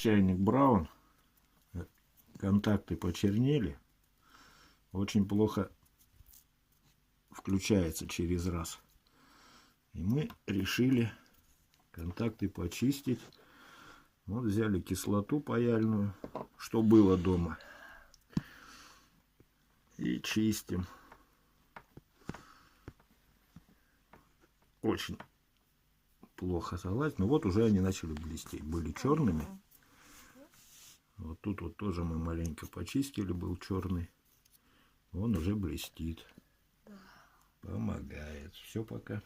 чайник Браун. Контакты почернели. Очень плохо включается через раз. И мы решили контакты почистить. Вот взяли кислоту паяльную, что было дома. И чистим. Очень плохо залазить. Но вот уже они начали блестеть. Были черными. Вот тут вот тоже мы маленько почистили. Был черный. Он уже блестит. Помогает. Все пока.